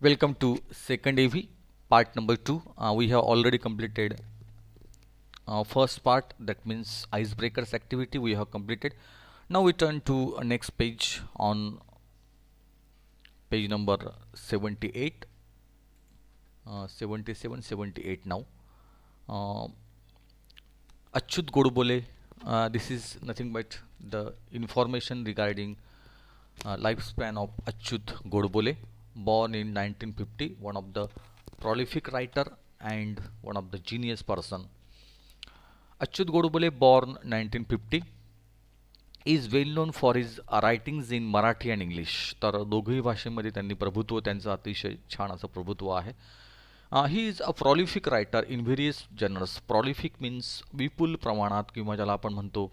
Welcome to second AV, part number 2. We have already completed first part, that means icebreakers activity we have completed. Now we turn to next page on page number 78, 77, 78 now. Uh, Achyut Godbole, this is nothing but the information regarding lifespan of Achyut Godbole, born in 1950, one of the prolific writer and one of the genius person. Achyut Godbole, born 1950, is well known for his writings in Marathi and English. तर दोघही भाषेमध्ये त्यांनी प्रभुत्व त्यांचं अतिशय छान असं प्रभुत्व आहे. He is a prolific writer in various genres. Prolific means विपुल प्रमाणात किंवा ज्याला आपण म्हणतो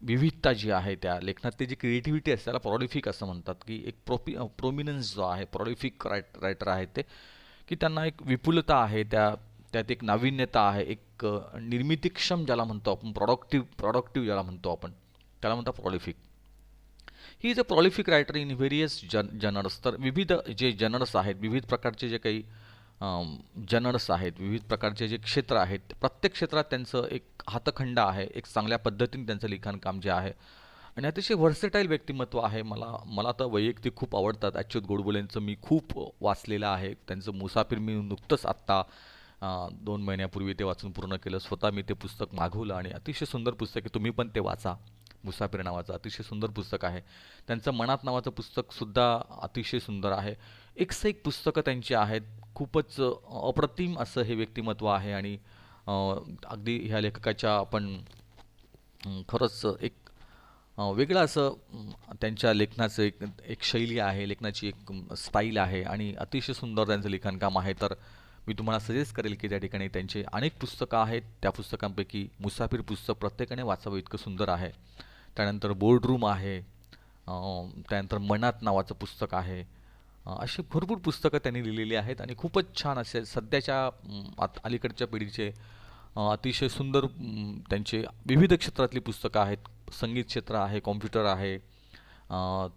विविधता जी आहे त्या लेखनातली जी क्रिएटिव्हिटी असते त्याला प्रॉलिफिक असं म्हणतात, की एक प्रोमिनन्स जो आहे प्रॉलिफिक रायटर आहेत ते, की त्यांना एक विपुलता आहे, त्यात एक नाविन्यता आहे, एक निर्मितीक्षम ज्याला म्हणतो आपण, प्रॉडक्टिव्ह ज्याला म्हणतो आपण, त्याला म्हणतात prolific. He is a prolific writer in various genres. तर विविध जे जनर्स आहेत, विविध प्रकारचे जे काही जनर्स आहेत, विविध प्रकारचे जे क्षेत्र आहेत, प्रत्येक क्षेत्रात त्यांचं एक हातखंड आहे, एक चांगल्या पद्धतीने त्यांचं लिखाणकाम जे आहे आणि अतिशय व्हर्सेटाईल व्यक्तिमत्व आहे. मला तर वैयक्तिक खूप आवडतात अच्युत गोडबोलेंचं. मी खूप वाचलेलं आहे त्यांचं. मुसाफिर मी नुकतंच आत्ता 2 महिन्यापूर्वी ते वाचून पूर्ण केलं. स्वतः मी ते पुस्तक मागवलं आणि अतिशय सुंदर पुस्तक आहे. तुम्ही पण ते वाचा. मुसाफिर नावाचं अतिशय सुंदर पुस्तक आहे. त्यांचं मनात नावाचं पुस्तकसुद्धा अतिशय सुंदर आहे. एकसं एक पुस्तकं त्यांची आहेत. खूपच अप्रतिम असं हे व्यक्तिमत्व आहे आणि अगदी ह्या लेखकाच्या आपण खरंच एक वेगळं असं त्यांच्या लेखनाचं एक एक शैली आहे, लेखनाची एक स्टाईल आहे आणि अतिशय सुंदर त्यांचं लिखाणकाम आहे. तर मी तुम्हाला सजेस्ट करेल की त्या ठिकाणी त्यांचे अनेक पुस्तकं आहेत. त्या पुस्तकांपैकी मुसाफिर पुस्तक प्रत्येकाने वाचावं इतकं सुंदर आहे. त्यानंतर बोर्डरूम आहे, त्यानंतर मनात नावाचं पुस्तक आहे. अशी भरपूर पुस्तकं त्यांनी लिहिलेली आहेत आणि खूपच छान असे सध्याच्या अलीकडच्या पिढीचे अतिशय सुंदर त्यांचे विविध क्षेत्रातली पुस्तकं आहेत. संगीत क्षेत्र आहे, कॉम्प्युटर आहे,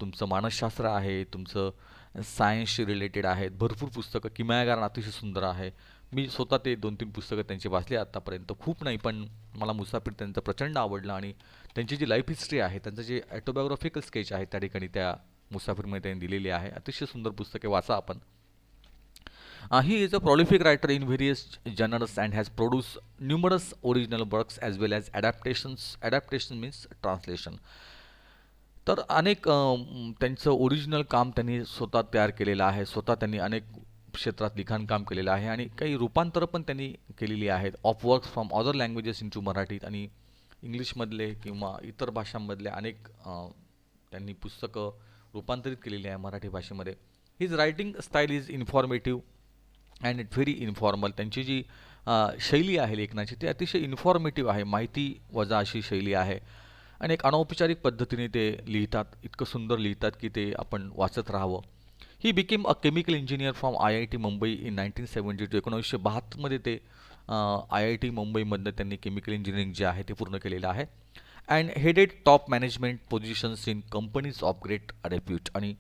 तुमचं मानसशास्त्र आहे, तुमचं सायन्सशी रिलेटेड आहेत. भरपूर पुस्तकं. किमयागार अतिशय सुंदर आहे. मी स्वतः ते 2-3 पुस्तकं त्यांची वाचली आत्तापर्यंत. खूप नाही, पण मला मुसाफिर त्यांचं प्रचंड आवडलं आणि त्यांची जी लाईफ हिस्ट्री आहे, त्यांचं जे ॲटोबायोग्राफिकल स्केच आहे त्या ठिकाणी त्या मुसाफिरमध्ये त्यांनी दिलेली आहे. अतिशय सुंदर पुस्तके वाचा आपण. He is a prolific writer in various genres and has produced numerous original works as well as adaptations. Adaptation means translation. तर अनेक त्यांचं ओरिजिनल काम त्यांनी स्वतः तयार केलेलं आहे. स्वतः त्यांनी अनेक क्षेत्रात लिखाणकाम केलेलं आहे आणि काही रूपांतरं पण त्यांनी केलेली आहेत of works from other languages to मराठीत आणि इंग्लिशमधले किंवा इतर भाषांमधले अनेक त्यांनी पुस्तकं रूपांतरित केलेली आहे मराठी भाषेमध्ये. His writing style is informative and it very informal. त्यांची जी शैली आहे लेखनाची ती अतिशय इन्फॉर्मेटिव्ह आहे, माहिती वजा अशी शैली आहे आणि एक अनौपचारिक पद्धतीने ते लिहितात. इतकं सुंदर लिहितात की ते आपण वाचत राहावं. He became a chemical engineer from IIT Mumbai in 1972. 1972मध्ये ते IIT मुंबईमधनं त्यांनी केमिकल इंजिनिअरिंग जे आहे ते पूर्ण केलेलं आहे. And headed top management positions in companies of great repute. आणि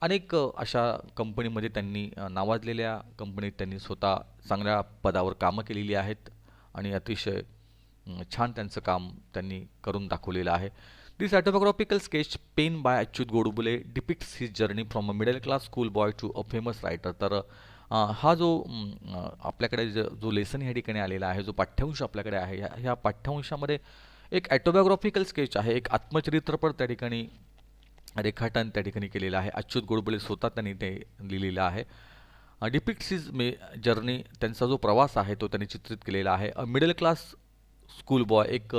अनेक अशा कंपनीमध्ये त्यांनी नावाजलेल्या कंपनीत त्यांनी स्वतः चांगल्या पदावर कामं केलेली आहेत आणि अतिशय छान त्यांचं काम त्यांनी करून दाखवलेलं आहे. This autobiographical sketch pen by Achyut Godbole depicts his journey from a middle class school boy to a famous writer. तर हा जो आपल्याकडे जो लेसन ह्या ठिकाणी आलेला आहे, जो पाठ्यांश आपल्याकडे आहे, ह्या पाठ्यांशामध्ये एक ॲटोबायोग्राफिकल स्केच आहे, एक आत्मचरित्रपट त्या ठिकाणी रेखाटन त्या ठिकाणी केलेलं आहे. अच्युत गोडबोले स्वतः त्यांनी ते लिहिलेलं आहे. डिपिक्ट्स हिज जर्नी, त्यांचा जो प्रवास आहे तो त्यांनी चित्रित केलेला आहे. अ मिडल क्लास स्कूल बॉय, एक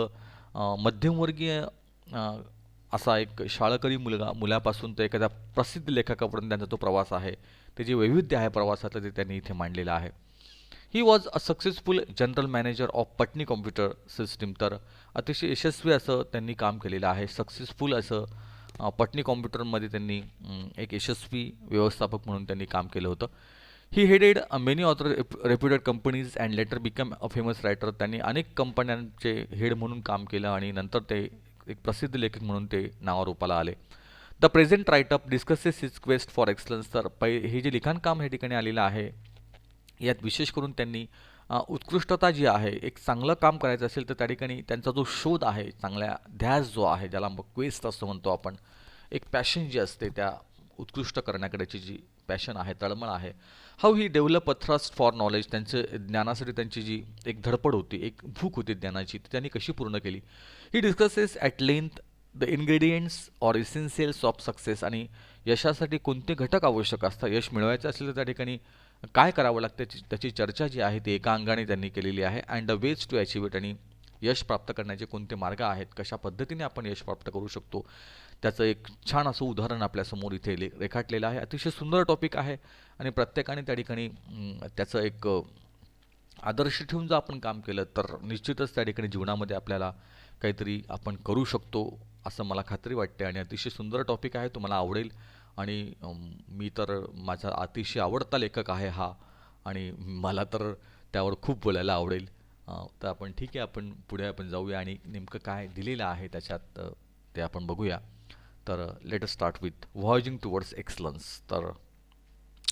मध्यमवर्गीय असा एक शाळकरी मुलापासून तर एखाद्या प्रसिद्ध लेखकापर्यंत त्यांचा तो प्रवास आहे. ते जे वैविध्य आहे प्रवासाचं ते त्यांनी इथे मांडलेलं आहे. He was a successful general manager of Patni computer system. तर अतिशय यशस्वी असं त्यांनी काम केलेलं आहे. सक्सेसफुल असं पटनी कॉम्प्युटरमध्ये त्यांनी एक यशस्वी व्यवस्थापक म्हणून त्यांनी काम केलं होतं. He headed many other reputed companies and later become a famous writer. त्यांनी अनेक कंपन्यांचे हेड म्हणून काम केलं आणि नंतर ते एक प्रसिद्ध लेखक म्हणून ते नावारूपाला आले. The present write-up discusses his quest for excellence. तर हे जे लिखाणकाम या ठिकाणी आलेलं आहे, यात विशेष करून त्यांनी उत्कृष्टता जी आहे, एक चांगलं काम करायचं असेल तर त्या ठिकाणी त्यांचा जो शोध आहे, चांगल्या ध्यास जो आहे, ज्याला क्वेस्ट असं म्हणतो आपण, एक पॅशन जी असते त्या उत्कृष्ट करण्याकडेची जी पॅशन आहे, तळमळ आहे, how he develop a thrust for knowledge, त्यांचं ज्ञानासाठी त्यांची जी एक धडपड होती, एक भूक होती ज्ञानाची, ती त्यांनी कशी पूर्ण केली. He discusses at length the ingredients or essentials of success, आणि यशासाठी कोणते घटक आवश्यक असतात, यश मिळवायचं असेल तर त्या ठिकाणी काय करावं लागतं त्याची चर्चा जी आहे ती एका अंगाने त्यांनी केलेली आहे. And the ways to achieve it, आणि यश प्राप्त करण्याचे कोणते मार्ग आहेत, कशा पद्धतीने आपण यश प्राप्त करू शकतो, त्याचं एक छान असं उदाहरण आपल्यासमोर इथे रेखाटलेलं आहे. अतिशय सुंदर टॉपिक आहे आणि प्रत्येकाने त्या ठिकाणी त्याचं एक आदर्श ठेवून जर आपण काम केलं तर निश्चितच त्या ठिकाणी जीवनामध्ये आपल्याला काहीतरी आपण करू शकतो असं मला खात्री वाटते. आणि अतिशय सुंदर टॉपिक आहे, तुम्हाला आवडेल. आणि मी तर माझा अतिशय आवडता लेखक आहे हा, आणि मला तर त्यावर खूप बोलायला आवडेल. तर आपण ठीक आहे, आपण पुढे आपण जाऊया आणि नेमकं काय दिलेलं आहे त्याच्यात ते आपण बघूया. तर let us start with voyaging towards excellence. तर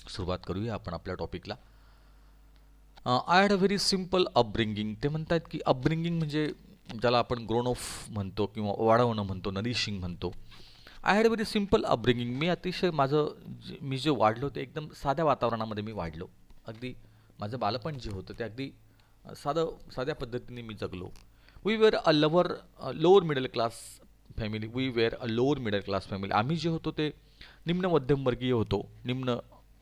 सुरुवात करूया आपण आपल्या टॉपिकला. I had a very simple upbringing. ते म्हणतात की अपब्रिंगिंग म्हणजे ज्याला आपण ग्रोन ऑफ म्हणतो किंवा वाढवणं म्हणतो, नरिशिंग म्हणतो. I had a very simple upbringing. मी अतिशय मी जे वाढलो ते एकदम साध्या वातावरणामध्ये मी वाढलो. अगदी माझं बालपण जे होतं ते अगदी साध्या पद्धतीने मी जगलो. We were a lower middle class family. We were a lower middle class family. आम्ही जे होतो ते निम्न मध्यमवर्गीय होतो.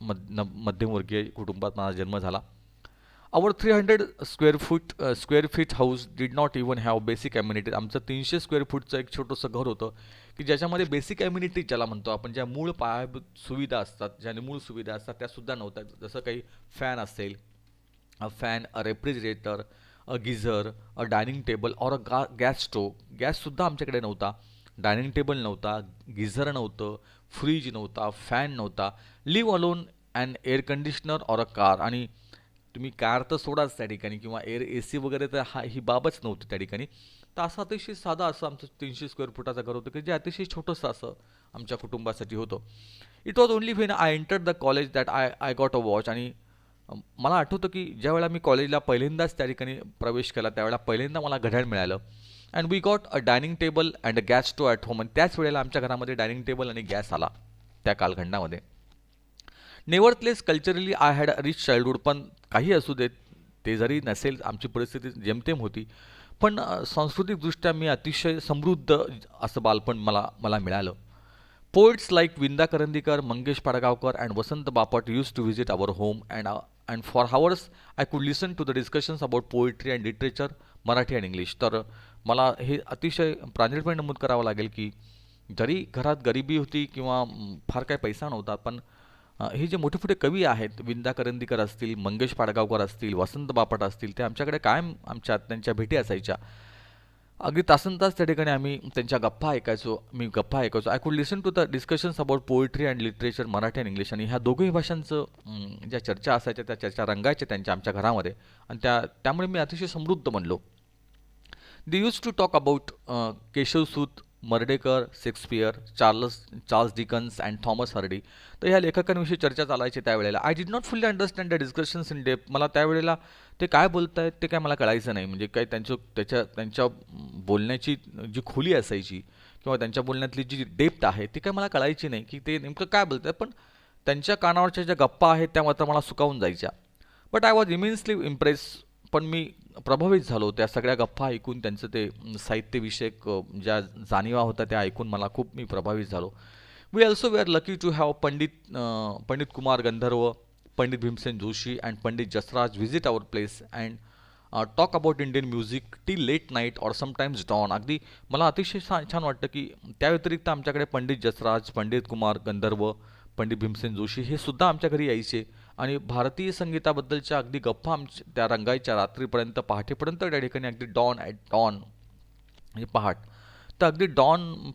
मध्यमवर्गीय कुटुंबात माझा जन्म झाला. आवर 300 square feet house did not even have basic amenities. आमचं 300 स्क्वेअर फूटचं एक छोटंसं घर होतं की ज्याच्यामध्ये बेसिक ॲम्युनिटीज ज्याला म्हणतो आपण, ज्या मूळ पायाभूत सुविधा असतात, ज्या मूळ सुविधा असतात त्यासुद्धा नव्हत्या. जसं काही फॅन असेल, a refrigerator, a geyser, a dining table और गॅस स्टोव. गॅससुद्धा आमच्याकडे नव्हता, डायनिंग टेबल नव्हता, गिझर नव्हतं, फ्रीज नव्हता, फॅन नव्हता. Live alone and air conditioner और अ कार. आणि तुम्ही कार तर सोडाच त्या ठिकाणी, किंवा ए सी वगैरे तर ही बाबच नव्हती त्या ठिकाणी. तर असं अतिशय साधं असं आमचं 300 स्क्वेअर फुटाचं घर होतं की जे अतिशय छोटंसं असं आमच्या कुटुंबासाठी होतं. It was only when I entered the college that I got a watch. आणि मला आठवतं की ज्यावेळेला मी कॉलेजला पहिल्यांदाच त्या ठिकाणी प्रवेश केला त्यावेळेला पहिल्यांदा मला घड्याळ मिळालं. And we got a dining table and a gas stove at home. आणि त्याच वेळेला आमच्या घरामध्ये डायनिंग टेबल आणि गॅस आला त्या कालखंडामध्ये. Nevertheless culturally I had a rich childhood. पण काही असू देत, ते जरी नसेल आमची परिस्थिती जेमतेम होती, पण सांस्कृतिकदृष्ट्या मी अतिशय समृद्ध असं बालपण मला मला मिळालं. Poets like Vinda Karandikar, Mangesh Padgaonkar and Vasant Bapat used to visit our home and for hours I could listen to the discussions about poetry and literature, Marathi and English. तर मला हे अतिशय प्रांजळपणे नमूद करावं लागेल की जरी घरात गरिबी होती किंवा फार काही पैसा नव्हता, पण हे जे मोठे मोठे कवी आहेत, विंदा करंदीकर असतील, मंगेश पाडगावकर असतील, वसंत बापट असतील, ते आमच्याकडे कायम त्यांच्या भेटी असायच्या. अगदी तासनतास त्या ठिकाणी आम्ही त्यांच्या गप्पा ऐकायचो. मी गप्पा ऐकायचो. I could listen to the discussions about poetry and literature, Marathi and English. आणि ह्या दोघंही भाषांचं ज्या चर्चा असायच्या त्या चर्चा रंगायच्या त्यांच्या आमच्या घरामध्ये. आणि त्यामुळे मी अतिशय समृद्ध बनलो. They use to talk about Keshavsut, Mardhekar, Shakespeare, Charles Dickens and Thomas Hardy. तर ह्या लेखकांविषयी चर्चा चालायची त्यावेळेला. I did not fully understand the discussions in depth. मला त्यावेळेला ते काय बोलत आहेत ते काय मला कळायचं नाही. म्हणजे काय त्यांच्या बोलण्याची जी खोली असायची किंवा त्यांच्या बोलण्यातली जी डेप्थ आहे ती काय मला कळायची नाही की ते नेमकं काय बोलत आहेत. पण त्यांच्या कानावरच्या ज्या गप्पा आहेत त्या मात्र मला सुकावून जायच्या. But I was immensely impress. पण मी प्रभावित झालो त्या सगळ्या गप्पा ऐकून. त्यांचं ते साहित्यविषयक ज्या जाणीवा होत्या त्या ऐकून मला खूप मी प्रभावित झालो. We also we are lucky to have Pandit Kumar Gandharva, Pandit Bhimsen Joshi and Pandit Jasraj visit our place and talk about Indian music till late night or sometimes dawn. अगदी मला अतिशय छान वाटतं की त्या व्यतिरिक्त आमच्याकडे पंडित जसराज, पंडित कुमार गंधर्व, पंडित भीमसेन जोशी हे सुद्धा आमच्या घरी यायचे. आणि भारतीय संगीताबद्दलच्या अगदी गप्पा त्या रंगायच्या रात्रीपर्यंत, पहाटेपर्यंत. त्या ठिकाणी अगदी डॉन म्हणजे पहाट, तर अगदी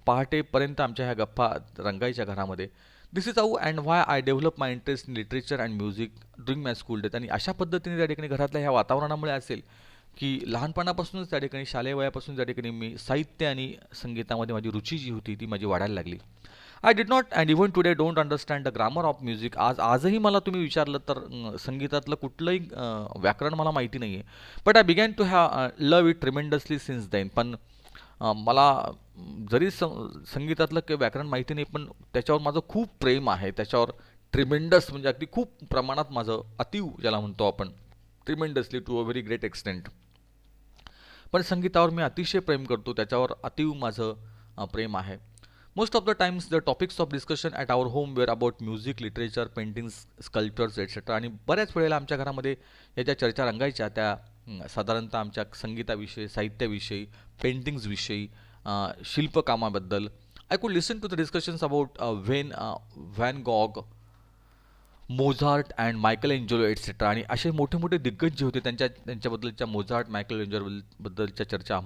पहाटेपर्यंत आमच्या ह्या गप्पा रंगायच्या घरामध्ये. This is how and why I develop my interest in literature and music during my school days. आणि अशा पद्धतीने त्या ठिकाणी घरातल्या ह्या वातावरणामुळे असेल की लहानपणापासूनच त्या ठिकाणी शालेय वयापासून त्या ठिकाणी मी साहित्य आणि संगीतामध्ये माझी रुची जी होती ती माझी वाढायला लागली. I did not and even today don't understand the grammar of music. आजही मला तुम्ही विचारलं तर संगीतातलं कुठलंही व्याकरण मला माहिती नाही आहे. But I began to have love it tremendously since then. पण मला जरी संगीतातलं काही व्याकरण माहिती नाही, पण त्याच्यावर माझं खूप प्रेम आहे. त्याच्यावर ट्रिमेंडस म्हणजे अगदी खूप प्रमाणात माझं अतीव ज्याला म्हणतो आपण, tremendously to a very great extent. पण संगीतावर मी अतिशय प्रेम करतो, त्याच्यावर अतीव माझं प्रेम आहे. Most of the times the topics of discussion at our home were about music, literature, paintings, sculptures etcetera. आणि बऱ्याच वेळेला आमच्या घरामध्ये या ज्या चर्चा रंगायच्या त्या साधारणतः आमच्या संगीताविषयी, साहित्याविषयी, पेंटिंग्सविषयी, शिल्पकामाबद्दल. I could listen to the discussions about Van Gogh, Mozart and Michelangelo etcetera. आणि असे मोठे मोठे दिग्गज जे होते त्यांच्याबद्दलच्या मोझार्ट, मायकल एंजेलो बद्दलच्या चर्चा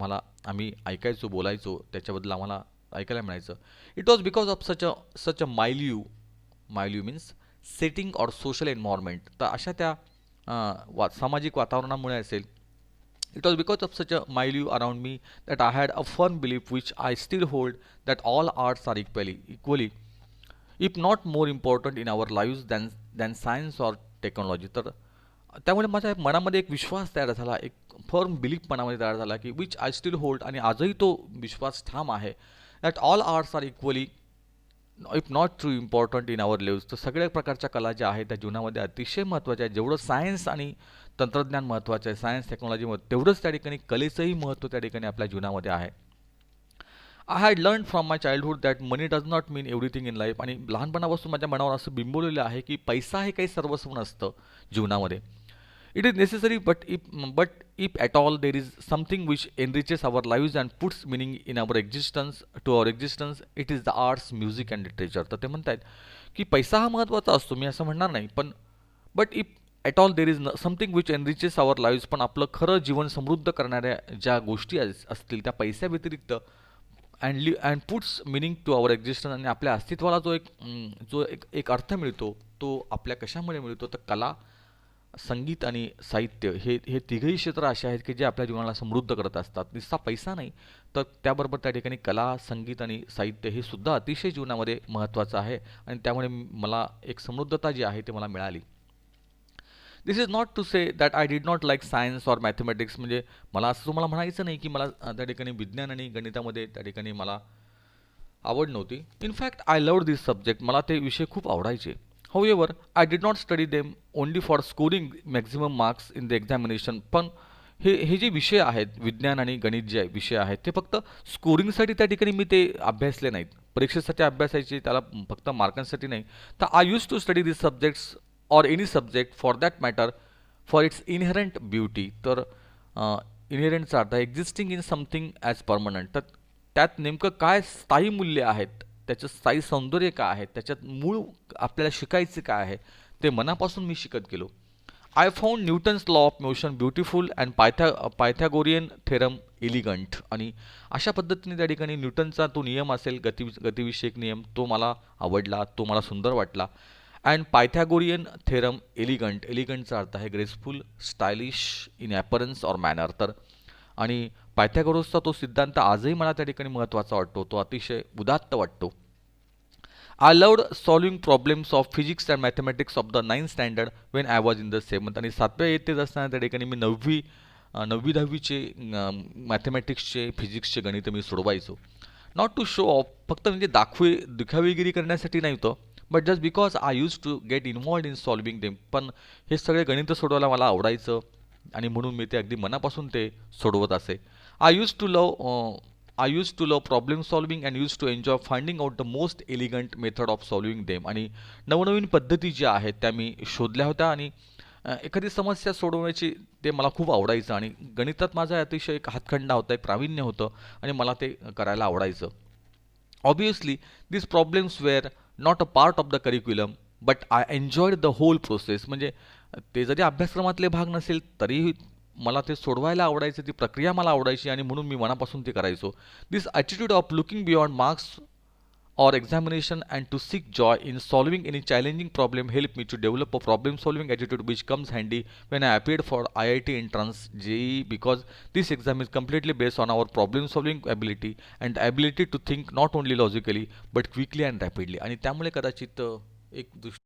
आम्ही ऐकायचो, बोलायचो, त्याच्याबद्दल आम्हाला ऐकायला मिळायचं. It was because of such a milieu means setting or social environment. तर अशा त्या सामाजिक वातावरणामुळे असेल. It was because of such a milieu around me that I had a firm belief which I still hold, that all arts are equally if not more important in our lives than science or technology. तर त्यामुळे माझ्या मनामध्ये एक विश्वास तयार झाला, एक firm belief मनामध्ये तयार झाला की विच आय स्टील होल्ड, आणि आजही तो विश्वास ठाम आहे, that all arts are equally if not true important in our lives. तर सगळ्या प्रकारच्या कला ज्या आहेत त्या जीवनामध्ये अतिशय महत्त्वाच्या आहेत. जेवढं सायन्स आणि तंत्रज्ञान महत्त्वाचं आहे, सायन्स टेक्नॉलॉजी तेवढंच त्या ठिकाणी कलेचंही महत्त्व त्या ठिकाणी आपल्या जीवनामध्ये आहे. I had learn from my childhood that money does not mean everything in life. आणि लहानपणापासून माझ्या मनावर असं बिंबवलेलं आहे की पैसा हे काही सर्वस्व नसतं जीवनामध्ये. It is necessary but if at all there is something which enriches our lives and puts meaning in our existence to our existence, it is the arts, music and literature. तर ते म्हणत आहेत की पैसा हा महत्त्वाचा असतो, मी असं म्हणणार नाही, पण but if at all there is something which enriches our lives, पण आपलं खरं जीवन समृद्ध करणाऱ्या ज्या गोष्टी असतील त्या पैशाव्यतिरिक्त and puts meaning to our existence, आणि आपल्या अस्तित्वाला जो एक अर्थ मिळतो तो आपल्या कशामुळे मिळतो, तर कला, संगीत आणि साहित्य हे तिघही क्षेत्र असे आहेत की जे आपल्या जीवनाला समृद्ध करत असतात. नुसता पैसा नाही, तर त्याबरोबर त्या ठिकाणी कला, संगीत आणि साहित्य हे सुद्धा अतिशय जीवनामध्ये महत्त्वाचं आहे. आणि त्यामुळे मला एक समृद्धता जी आहे ती मला मिळाली. This is not to say that I did not like science or mathematics. म्हणजे मला असं तुम्हाला म्हणायचं नाही की मला त्या ठिकाणी विज्ञान आणि गणितामध्ये त्या ठिकाणी मला आवड नव्हती. In fact I loved this subject. मला ते विषय खूप आवडायचे. However I did not study them only for scoring maximum marks in the examination. पण हे जे विषय आहेत, विज्ञान आणि गणित जे विषय आहेत, ते फक्त स्कोरिंगसाठी त्या ठिकाणी मी ते अभ्यासले नाहीत, परीक्षेसाठी अभ्यासायचे, त्याला फक्त मार्कांसाठी नाही. तर I use to study this subjects or any subject for that matter for its inherent beauty. तर इनहेरंटचा अर्थ existing in something as permanent. तर त्यात नेमकं काय स्थायी मूल्य आहेत, त्याचं स्थायी सौंदर्य काय आहे, त्याच्यात मूळ आपल्याला शिकायचं काय आहे, ते मनापासून मी शिकत गेलो. I found Newton's law of motion beautiful and Pythagorean theorem elegant. आणि अशा पद्धतीने त्या ठिकाणी न्यूटनचा तो नियम असेल, गतिविषयक नियम, तो मला आवडला, तो मला सुंदर वाटला. अँड पायथागोरियन थेरम एलिगंटचा अर्थ आहे graceful, stylish in appearance or manner. तर आणि पायथागोरसचा तो सिद्धांत आजही मला त्या ठिकाणी महत्त्वाचा वाटतो, तो अतिशय उदात्त वाटतो. I loved solving problems of physics and mathematics of the 9th standard when I was in the 7th. आणि 7व्या इयत्तेत असताना त्या ठिकाणी मी 9वी-10वीचे मॅथमॅटिक्सचे, फिजिक्सचे गणितं मी सोडवायचो. नॉट टू शो ऑफ, फक्त म्हणजे दिखावेगिरी करण्यासाठी नाही होतं, but just because I use to get involved in solving them. पण हे सगळे गणितं सोडवायला मला आवडायचं आणि म्हणून मी ते अगदी मनापासून ते सोडवत असे. I use to love I use to love problem solving and used to enjoy finding out the most elegant method of solving them. आणि नवनवीन पद्धती ज्या आहेत त्या मी शोधल्या होत्या, आणि एखादी समस्या सोडवण्याची ते मला खूप आवडायचं. आणि गणितात माझा अतिशय एक हातखंडा होता, एक प्रावीण्य होतं, आणि मला ते करायला आवडायचं. Obviously this problems were not a part of the curriculum, but I enjoyed the whole process. म्हणजे ते जरी अभ्यासक्रमातले भाग नसेल तरीही मला ते सोडवायला आवडायचं, ती प्रक्रिया मला आवडायची, आणि म्हणून मी मनापासून ते करायचो. This attitude of looking beyond marks or examination and to seek joy in solving any challenging problem helped me to develop a problem solving attitude which comes handy when I appeared for IIT entrance JEE, because this exam is completely based on our problem solving ability and ability to think not only logically but quickly and rapidly. आणि त्यामुळे कदाचित एक